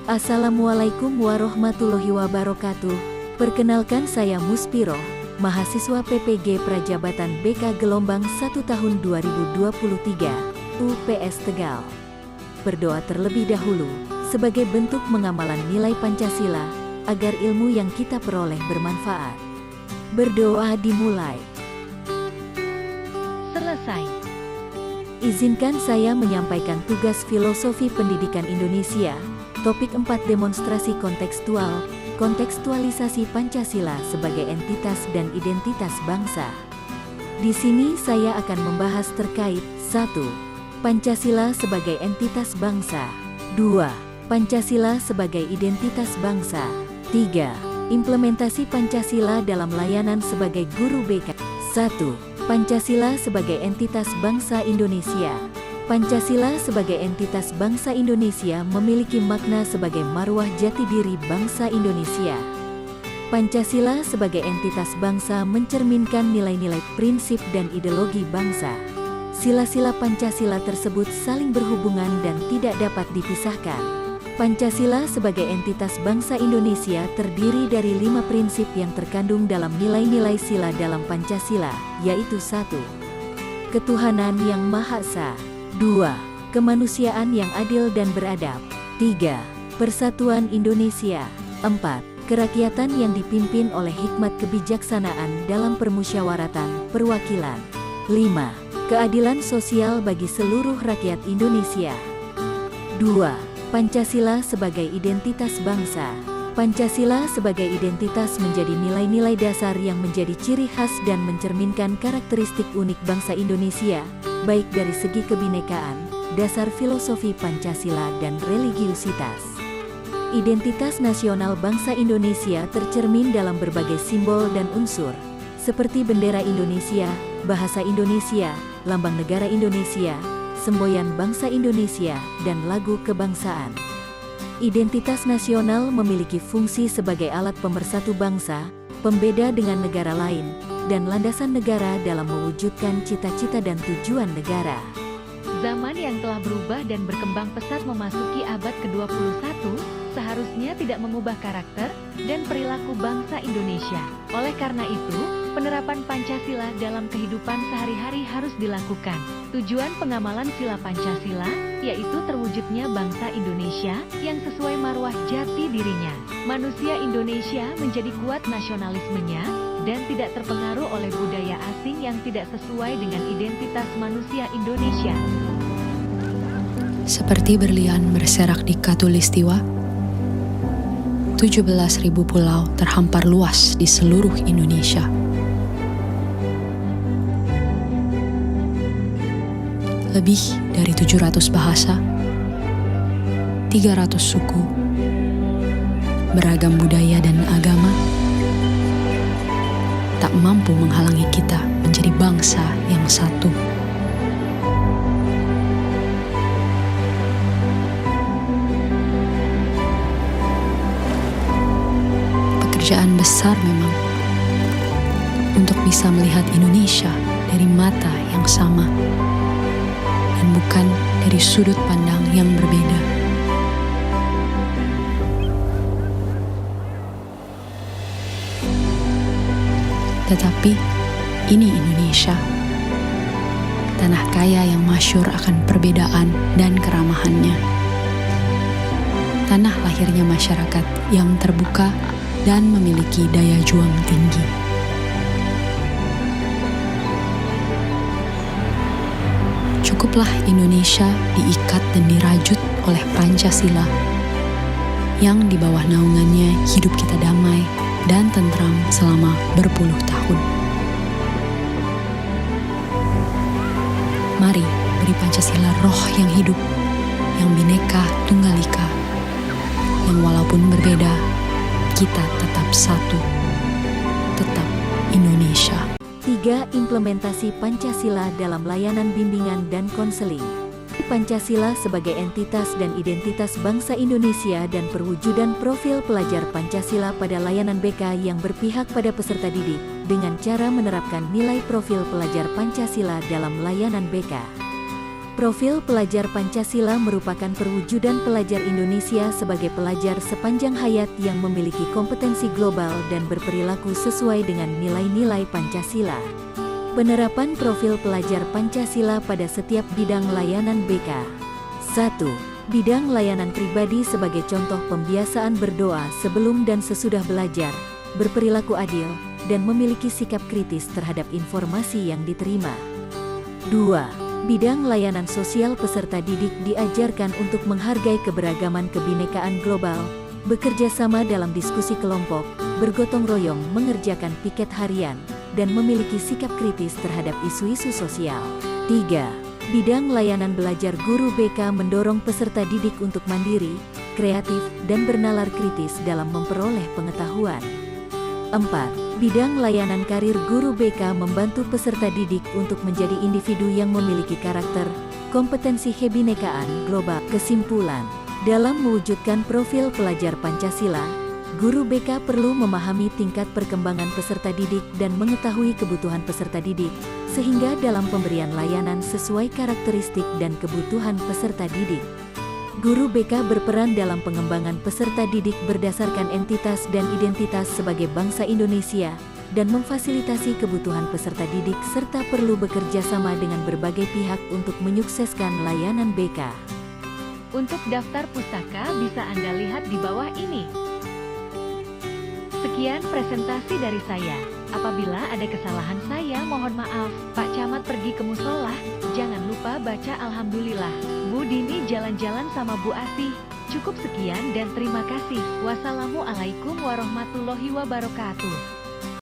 Assalamualaikum warahmatullahi wabarakatuh. Perkenalkan, saya Muspiroh, mahasiswa PPG Prajabatan BK Gelombang 1 tahun 2023, UPS Tegal. Berdoa terlebih dahulu, sebagai bentuk pengamalan nilai Pancasila, agar ilmu yang kita peroleh bermanfaat. Berdoa dimulai. Selesai. Izinkan saya menyampaikan tugas filosofi pendidikan Indonesia. Topik 4, demonstrasi kontekstual, kontekstualisasi Pancasila sebagai entitas dan identitas bangsa. Di sini saya akan membahas terkait 1. Pancasila sebagai entitas bangsa. 2. Pancasila sebagai identitas bangsa. 3. Implementasi Pancasila dalam layanan sebagai guru BK. 1. Pancasila sebagai entitas bangsa Indonesia. Pancasila sebagai entitas bangsa Indonesia memiliki makna sebagai marwah jati diri bangsa Indonesia. Pancasila sebagai entitas bangsa mencerminkan nilai-nilai, prinsip, dan ideologi bangsa. Sila-sila Pancasila tersebut saling berhubungan dan tidak dapat dipisahkan. Pancasila sebagai entitas bangsa Indonesia terdiri dari 5 prinsip yang terkandung dalam nilai-nilai sila dalam Pancasila, yaitu 1. Ketuhanan yang Maha Esa. 2. Kemanusiaan yang adil dan beradab. 3. Persatuan Indonesia. 4. Kerakyatan yang dipimpin oleh hikmat kebijaksanaan dalam permusyawaratan perwakilan. 5. Keadilan sosial bagi seluruh rakyat Indonesia. 2. Pancasila sebagai identitas bangsa. Pancasila sebagai identitas menjadi nilai-nilai dasar yang menjadi ciri khas dan mencerminkan karakteristik unik bangsa Indonesia, baik dari segi kebinekaan, dasar filosofi Pancasila, dan religiusitas. Identitas nasional bangsa Indonesia tercermin dalam berbagai simbol dan unsur, seperti bendera Indonesia, bahasa Indonesia, lambang negara Indonesia, semboyan bangsa Indonesia, dan lagu kebangsaan. Identitas nasional memiliki fungsi sebagai alat pemersatu bangsa, pembeda dengan negara lain, dan landasan negara dalam mewujudkan cita-cita dan tujuan negara. Zaman yang telah berubah dan berkembang pesat memasuki abad ke-21, seharusnya tidak mengubah karakter dan perilaku bangsa Indonesia. Oleh karena itu, penerapan Pancasila dalam kehidupan sehari-hari harus dilakukan. Tujuan pengamalan sila Pancasila, yaitu terwujudnya bangsa Indonesia yang sesuai marwah jati dirinya. Manusia Indonesia menjadi kuat nasionalismenya dan tidak terpengaruh oleh budaya asing yang tidak sesuai dengan identitas manusia Indonesia. Seperti berlian berserak di Katulistiwa, 17.000 pulau terhampar luas di seluruh Indonesia. Lebih dari 700 bahasa, 300 suku, beragam budaya dan agama, tak mampu menghalangi kita menjadi bangsa yang satu. Pekerjaan besar memang untuk bisa melihat Indonesia dari mata yang sama dan bukan dari sudut pandang yang berbeda. Tetapi ini Indonesia, tanah kaya yang masyhur akan perbedaan dan keramahannya. Tanah lahirnya masyarakat yang terbuka dan memiliki daya juang tinggi. Cukuplah Indonesia diikat dan dirajut oleh Pancasila, yang di bawah naungannya hidup kita damai dan tentram selama berpuluh tahun. Mari beri Pancasila roh yang hidup, yang bineka tunggal ika, yang walaupun berbeda, kita tetap satu, tetap Indonesia. 3. Implementasi Pancasila dalam layanan bimbingan dan konseling. Pancasila sebagai entitas dan identitas bangsa Indonesia dan perwujudan profil pelajar Pancasila pada layanan BK yang berpihak pada peserta didik, dengan cara menerapkan nilai profil pelajar Pancasila dalam layanan BK. Profil pelajar Pancasila merupakan perwujudan pelajar Indonesia sebagai pelajar sepanjang hayat yang memiliki kompetensi global dan berperilaku sesuai dengan nilai-nilai Pancasila. Penerapan profil pelajar Pancasila pada setiap bidang layanan BK. 1. Bidang layanan pribadi sebagai contoh pembiasaan berdoa sebelum dan sesudah belajar, berperilaku adil, dan memiliki sikap kritis terhadap informasi yang diterima. 2. Bidang layanan sosial peserta didik diajarkan untuk menghargai keberagaman kebinekaan global, bekerja sama dalam diskusi kelompok, bergotong royong mengerjakan piket harian, dan memiliki sikap kritis terhadap isu-isu sosial. 3. Bidang layanan belajar guru BK mendorong peserta didik untuk mandiri, kreatif, dan bernalar kritis dalam memperoleh pengetahuan. 4. Bidang layanan karir guru BK membantu peserta didik untuk menjadi individu yang memiliki karakter, kompetensi kebinekaan global. Kesimpulan, dalam mewujudkan profil pelajar Pancasila, guru BK perlu memahami tingkat perkembangan peserta didik dan mengetahui kebutuhan peserta didik, sehingga dalam pemberian layanan sesuai karakteristik dan kebutuhan peserta didik. Guru BK berperan dalam pengembangan peserta didik berdasarkan entitas dan identitas sebagai bangsa Indonesia, dan memfasilitasi kebutuhan peserta didik serta perlu bekerja sama dengan berbagai pihak untuk menyukseskan layanan BK. Untuk daftar pustaka bisa Anda lihat di bawah ini. Sekian presentasi dari saya. Apabila ada kesalahan saya mohon maaf. Pak Camat pergi ke musola, jangan lupa baca Alhamdulillah. Bu Dini jalan-jalan sama Bu Asih. Cukup sekian dan terima kasih. Wassalamualaikum warahmatullahi wabarakatuh.